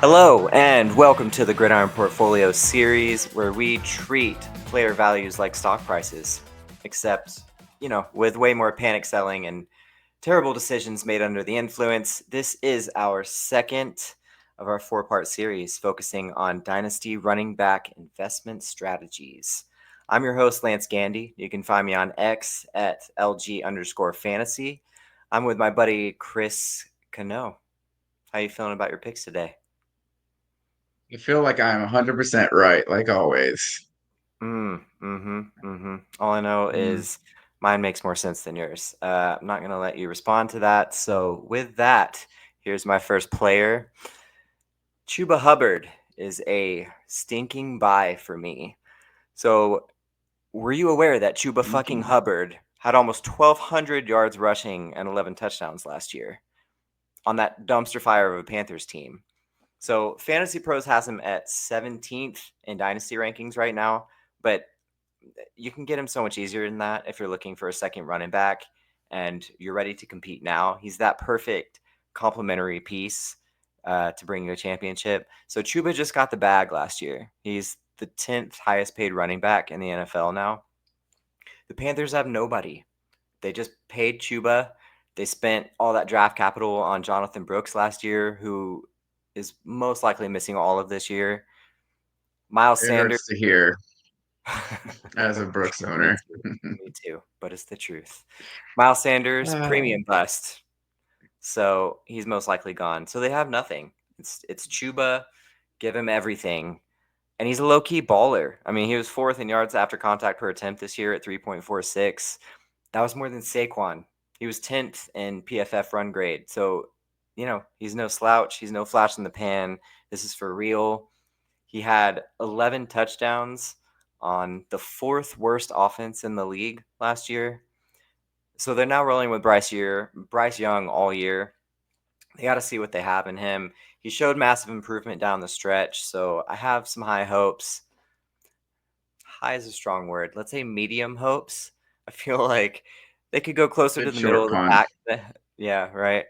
Hello, and welcome to the Gridiron Portfolio series where we treat player values like stock prices, except, with way more panic selling and terrible decisions made under the influence. This is our second of our four-part series focusing on dynasty running back investment strategies. I'm your host, Lance Gandy. You can find me on X at LG_fantasy. I'm with my buddy Chris Cano. How you feeling about your picks today? I feel like I'm 100% right, like always. All I know Mm. is mine makes more sense than yours. I'm not gonna let you respond to that. So with that, here's my first player. Chuba Hubbard is a stinking buy for me. So were you aware that Chuba fucking Thinking. Hubbard had almost 1,200 yards rushing and 11 touchdowns last year on that dumpster fire of a Panthers team? So Fantasy Pros has him at 17th in dynasty rankings right now, but you can get him so much easier than that if you're looking for a second running back and you're ready to compete now. He's that perfect complementary piece to bring you a championship. So Chuba just got the bag last year. He's the 10th highest paid running back in the NFL now. The Panthers have nobody. They just paid Chuba. They spent all that draft capital on Jonathan Brooks last year, who is most likely missing all of this year. Miles It Sanders. hurts to hear as a Brooks Me owner. too. Me too. But it's the truth. Miles Sanders, Ah, premium bust. So he's most likely gone. So they have nothing. It's Chuba. Give him everything. And he's a low key baller. I mean, he was fourth in yards after contact per attempt this year at 3.46. That was more than Saquon. He was 10th in PFF run grade. So, he's no slouch. He's no flash in the pan. This is for real. He had 11 touchdowns on the fourth worst offense in the league last year. So they're now rolling with Bryce Young all year. They got to see what they have in him. He showed massive improvement down the stretch, so I have some high hopes. High is a strong word. Let's say medium hopes. I feel like they could go closer to good the middle short of the punt. pack. Yeah, right.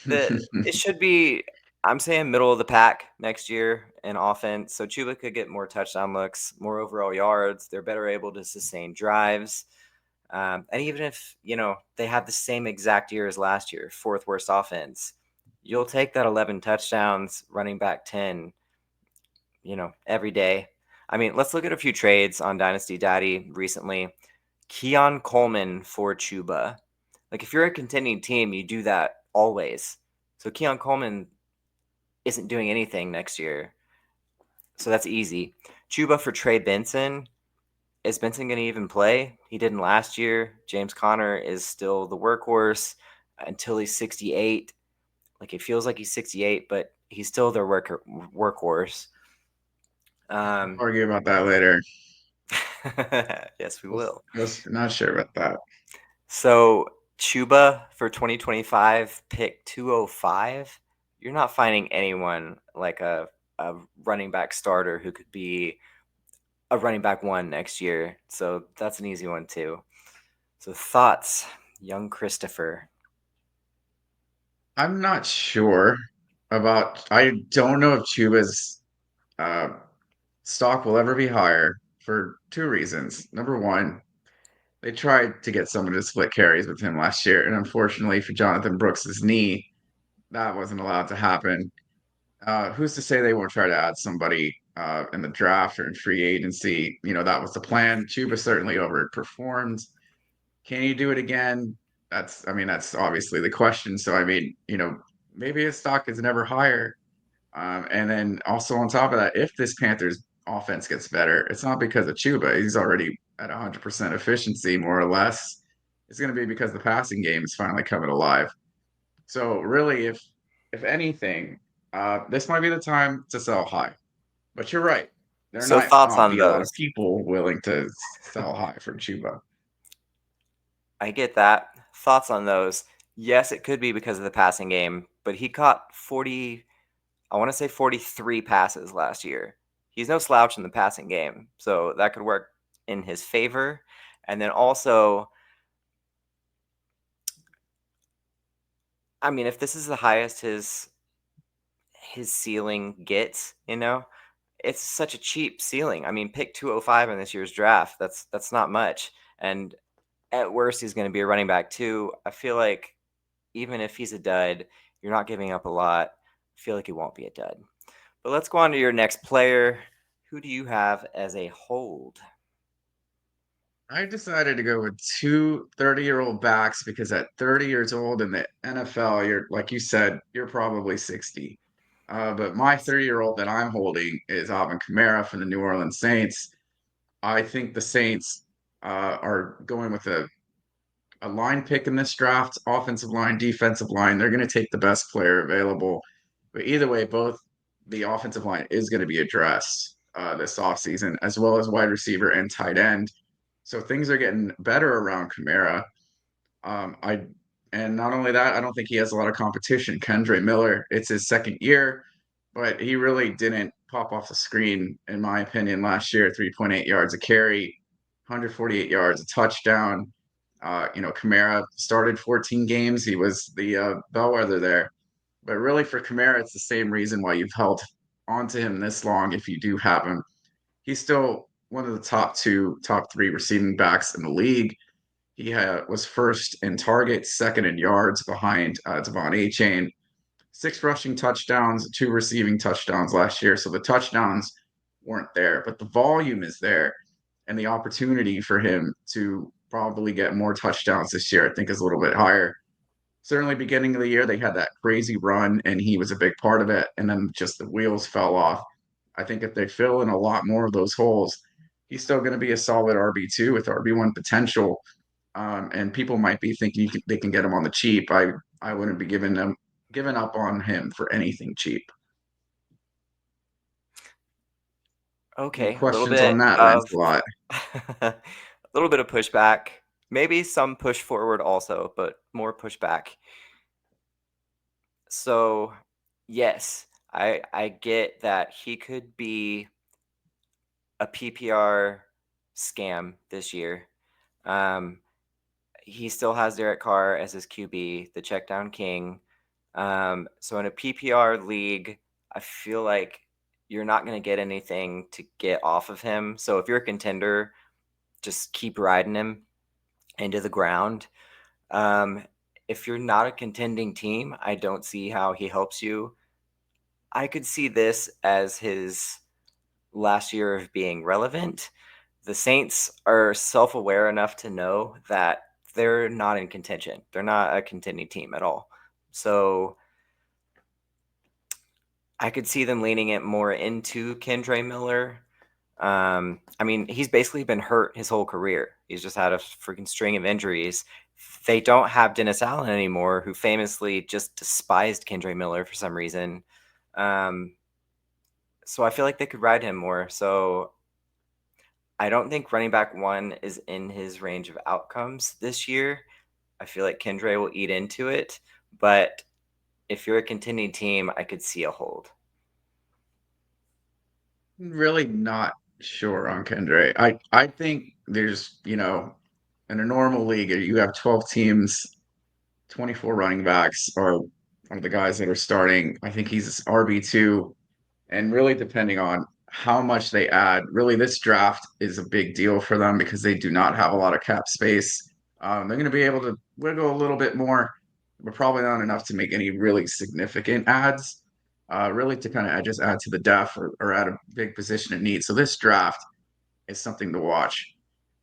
It should be, I'm saying, middle of the pack next year in offense. So Chuba could get more touchdown looks, more overall yards. They're better able to sustain drives. And even if, they have the same exact year as last year, fourth worst offense, you'll take that 11 touchdowns, running back 10, every day. I mean, let's look at a few trades on Dynasty Daddy recently. Keon Coleman for Chuba. Like, if you're a contending team, you do that always. So Keon Coleman isn't doing anything next year. So that's easy. Chuba for Trey Benson. Is Benson going to even play? He didn't last year. James Conner is still the workhorse until he's 68. Like, it feels like he's 68, but he's still their workhorse. Um, Argue about that later. yes, we I was, will. I was not sure about that. So Chuba for 2025, pick 205. You're not finding anyone like a running back starter who could be a running back one next year. So that's an easy one too. So thoughts, young Christopher. I'm not sure about. I don't know if Chuba's uh, stock will ever be higher for two reasons. Number one, they tried to get someone to split carries with him last year, and unfortunately for Jonathan Brooks's knee, that wasn't allowed to happen. Who's to say they won't try to add somebody in the draft or in free agency? That was the plan. Chuba certainly overperformed. Can he do it again? That's obviously the question. So, maybe his stock is never higher. And then also on top of that, if this Panthers offense gets better, it's not because of Chuba. He's already at 100% efficiency, more or less. It's going to be because the passing game is finally coming alive. So really, if anything, this might be the time to sell high. But you're right. There So might thoughts not on be a lot those. of people willing to sell high for Chuba. I get that. Thoughts on those. Yes, it could be because of the passing game, but he caught 40, I want to say 43 passes last year. He's no slouch in the passing game, so that could work in his favor. And then also, I mean, if this is the highest his ceiling gets, you know? It's such a cheap ceiling. I mean, pick 205 in this year's draft. That's not much. And at worst, he's going to be a running back too. I feel like even if he's a dud, you're not giving up a lot. I feel like he won't be a dud. But let's go on to your next player. Who do you have as a hold? I decided to go with two 30-year-old backs because at 30 years old in the NFL, you're like you said, you're probably 60. But my 30-year-old that I'm holding is Alvin Kamara from the New Orleans Saints. I think the Saints are going with a line pick in this draft, offensive line, defensive line. They're going to take the best player available. But either way, both the offensive line is going to be addressed this offseason, as well as wide receiver and tight end. So things are getting better around Kamara. I and not only that, I don't think he has a lot of competition. Kendre Miller, it's his second year, but he really didn't pop off the screen, in my opinion, last year. 3.8 yards a carry, 148 yards, a touchdown. Kamara started 14 games. He was the bellwether there. But really, for Kamara, it's the same reason why you've held onto him this long if you do have him. He's still one of the top two, top three receiving backs in the league. He was first in targets, second in yards behind Devon Achane. Six rushing touchdowns, two receiving touchdowns last year. So the touchdowns weren't there, but the volume is there. And the opportunity for him to probably get more touchdowns this year, I think, is a little bit higher. Certainly, beginning of the year, they had that crazy run, and he was a big part of it. And then just the wheels fell off. I think if they fill in a lot more of those holes, he's still going to be a solid RB2 with RB1 potential. And people might be thinking they can get him on the cheap. I wouldn't be giving up on him for anything cheap. Any Okay, a little questions bit on that, of Lancelot? a little bit of pushback, maybe some push forward also, but more pushback. So, yes, I get that he could be a PPR scam this year. Um, he still has Derek Carr as his QB, the check down king. So in a PPR league, I feel like you're not going to get anything to get off of him. So if you're a contender, just keep riding him into the ground. Um, if you're not a contending team, I don't see how he helps you. I could see this as his last year of being relevant. The Saints are self aware enough to know that they're not in contention. They're not a contending team at all. So I could see them leaning it more into Kendre Miller. I mean, he's basically been hurt his whole career. He's just had a freaking string of injuries. They don't have Dennis Allen anymore, who famously just despised Kendre Miller for some reason. Um, so I feel like they could ride him more. So I don't think running back one is in his range of outcomes this year. I feel like Kendre will eat into it, but if you're a contending team, I could see a hold. Really not sure on Kendre. I think there's, in a normal league, you have 12 teams, 24 running backs are the guys that are starting. I think he's RB2. And really, depending on how much they add, really, this draft is a big deal for them because they do not have a lot of cap space. They're going to be able to wiggle a little bit more, but probably not enough to make any really significant ads, really to kind of just add to the depth or add a big position of need. So this draft is something to watch.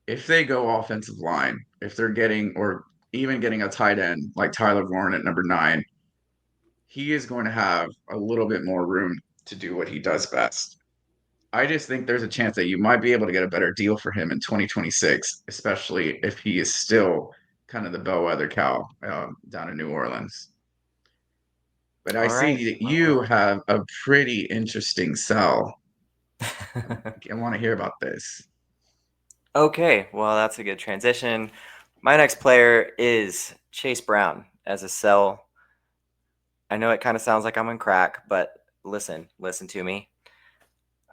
If they go offensive line, if they're getting or even getting a tight end like Tyler Warren at number 9, he is going to have a little bit more room to do what he does best. I just think there's a chance that you might be able to get a better deal for him in 2026, especially if he is still kind of the bellwether cow down in New Orleans. But I All right. see that Well, you have a pretty interesting sell. I want to hear about this. okay. Well, that's a good transition. My next player is Chase Brown as a sell. I know it kind of sounds like I'm on crack, but listen to me.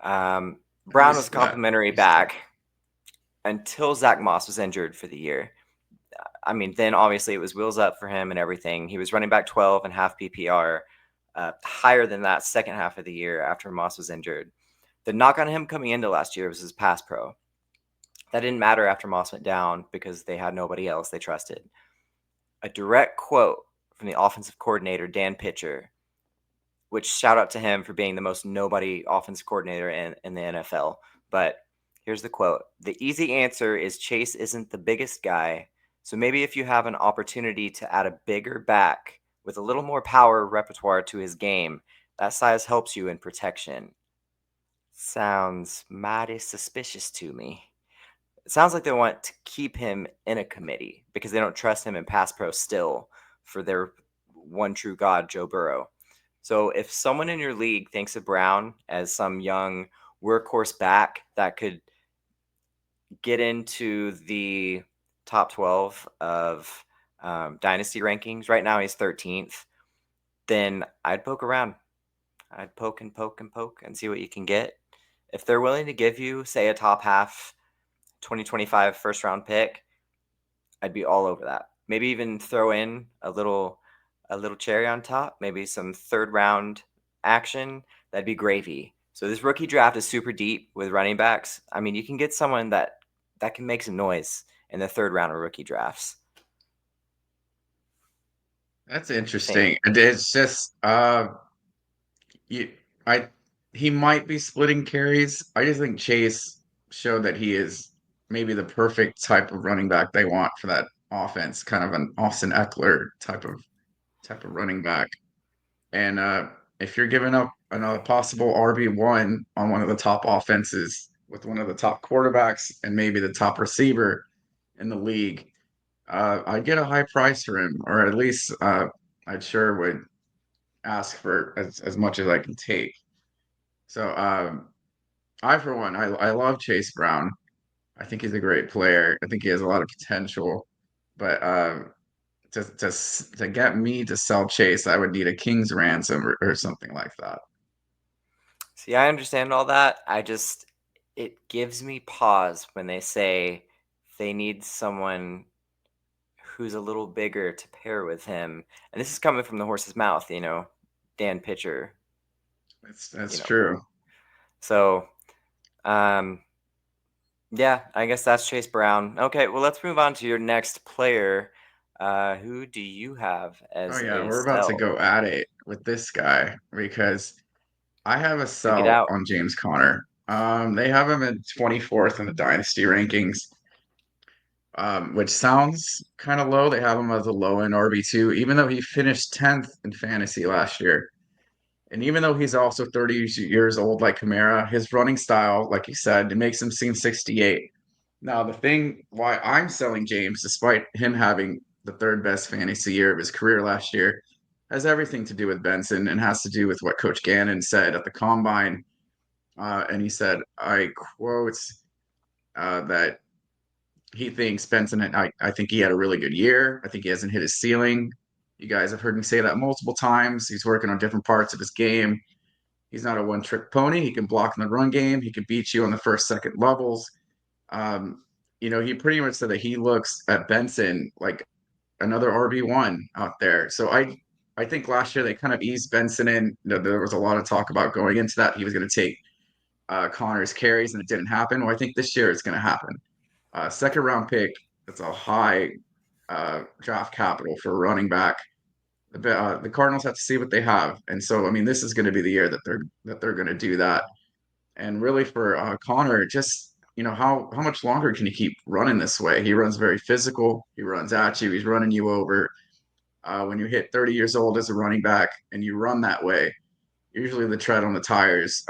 I'm Brown was a used to that. complimentary Used to back until Zach Moss was injured for the year. I mean, then obviously it was wheels up for him and everything. He was running back 12 and half PPR. higher than that second half of the year after Moss was injured. The knock on him coming into last year was his pass pro. That didn't matter after Moss went down because they had nobody else they trusted. A direct quote from the offensive coordinator, Dan Pitcher, which shout out to him for being the most nobody offensive coordinator in the NFL. But here's the quote: "The easy answer is Chase isn't the biggest guy. So maybe if you have an opportunity to add a bigger back with a little more power repertoire to his game, that size helps you in protection." Sounds mighty suspicious to me. It sounds like they want to keep him in a committee because they don't trust him in pass pro still for their one true god, Joe Burrow. So if someone in your league thinks of Brown as some young workhorse back that could get into the top 12 of dynasty rankings, right now he's 13th, then I'd poke around. I'd poke and poke and poke and see what you can get. If they're willing to give you, say, a top half 2025 first round pick, I'd be all over that. Maybe even throw in a little cherry on top, maybe some third round action. That'd be gravy. So this rookie draft is super deep with running backs. I mean, you can get someone that can make some noise in the third round of rookie drafts. That's Think. interesting. And it's just you, I he might be splitting carries. I just think Chase showed that he is maybe the perfect type of running back they want for that offense, kind of an Austin Eckler type of running back. And if you're giving up another possible RB1 on one of the top offenses with one of the top quarterbacks and maybe the top receiver in the league, I'd get a high price for him, or at least I'd sure would ask for as much as I can take. So I, for one, I love Chase Brown. I think he's a great player. I think he has a lot of potential. But to get me to sell Chase, I would need a king's ransom or something like that. See, I understand all that. It gives me pause when they say they need someone who's a little bigger to pair with him. And this is coming from the horse's mouth, Dan Pitcher, That's you know. true. So, um, yeah, I guess that's Chase Brown. Okay, well, let's move on to your next player. Who do you have Oh as yeah, a we're about to sell? go at it with this guy because I have a Duke it sell out. on James Conner. They have him in 24th in the dynasty rankings, which sounds kind of low. They have him as a low end RB2, even though he finished 10th in fantasy last year. And even though he's also 30 years old, like Kamara, his running style, like you said, it makes him seem 68. Now, the thing why I'm selling James, despite him having the third best fantasy year of his career last year, has everything to do with Benson and has to do with what Coach Gannon said at the combine. And he said, I quote, that he thinks Benson, and I think he had a really good year. I think he hasn't hit his ceiling. You guys have heard me say that multiple times. He's working on different parts of his game. He's not a one trick pony. He can block in the run game. He can beat you on the first, second levels. Um, he pretty much said that he looks at Benson like another RB1 out there. So I think last year they kind of eased Benson in. There was a lot of talk about going into that. He was going to take Connor's carries, and it didn't happen. Well, I think this year it's going to happen. Second round pick, that's a high draft capital for a running back. The Cardinals have to see what they have, and so I mean, this is going to be the year that they're going to do that. And really for Connor, just how much longer can you keep running this way? He runs very physical. He runs at you. He's running you over. When you hit 30 years old as a running back and you run that way, usually the tread on the tires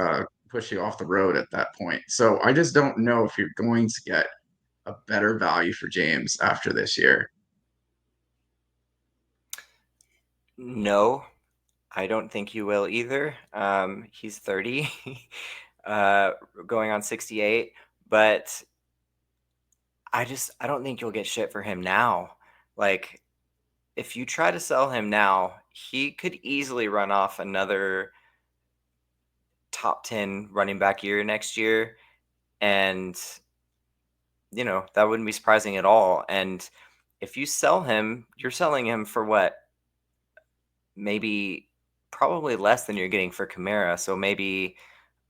push you off the road at that point. So I just don't know if you're going to get a better value for James after this year. No, I don't think you will either. He's 30, going on 68, but I don't think you'll get shit for him now. Like, if you try to sell him now, he could easily run off another top 10 running back year next year. And, that wouldn't be surprising at all. And if you sell him, you're selling him for what? Maybe probably less than you're getting for Kamara. So maybe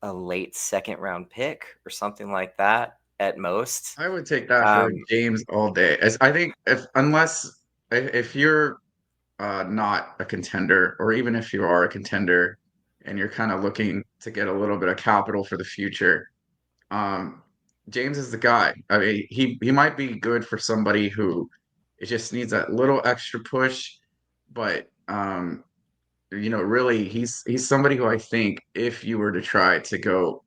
a late second round pick or something like that at most. I would take that for Um, James all day. As I think if unless if you're not a contender, or even if you are a contender and you're kind of looking to get a little bit of capital for the future, um, James is the guy. I mean, he might be good for somebody who it just needs that little extra push, but really he's somebody who I think if you were to try to go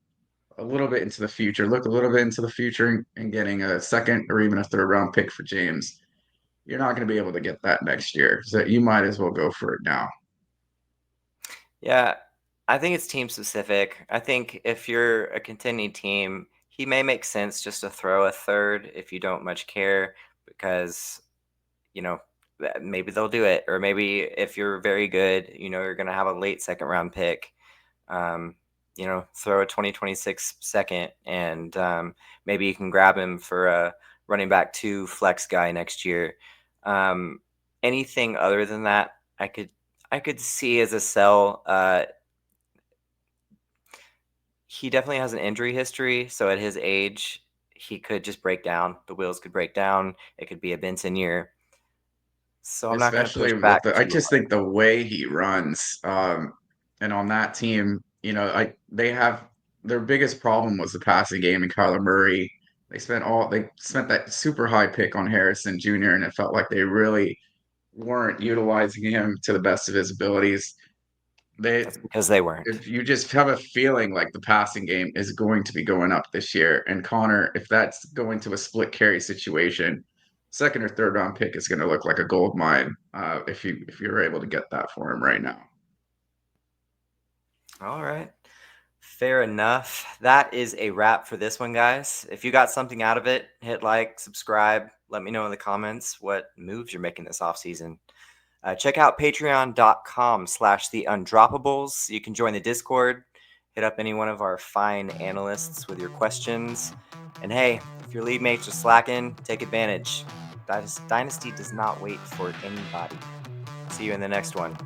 a little bit into the future, look a little bit into the future and getting a second or even a third round pick for James, you're not going to be able to get that next year. So you might as well go for it now. yeah, I think it's team specific. I think if you're a contending team, he may make sense just to throw a third if you don't much care because, you know, maybe they'll do it. Or maybe if you're very good, you're going to have a late second round pick. Um, throw a 2026 second, and maybe you can grab him for a running back 2 flex guy next year. Anything other than that, I could see as a sell. He definitely has an injury history, so at his age, he could just break down. The wheels could break down. It could be a Benson year. So I'm not going to push Especially with back the, I too just hard. think the way he runs, and on that team, they have their biggest problem was the passing game and Kyler Murray. They spent that super high pick on Harrison Jr. and it felt like they really weren't utilizing him to the best of his abilities. They That's because they weren't. if you just have a feeling like the passing game is going to be going up this year, and Connor, if that's going to a split carry situation, second or third round pick is going to look like a gold mine if you're able to get that for him right now. All right. Fair enough. That is a wrap for this one, guys. If you got something out of it, hit like, subscribe. Let me know in the comments what moves you're making this offseason. Check out patreon.com/the undroppables. You can join the Discord, hit up any one of our fine analysts with your questions. And hey, if your league mates are slacking, take advantage. Dynasty does not wait for anybody. See you in the next one.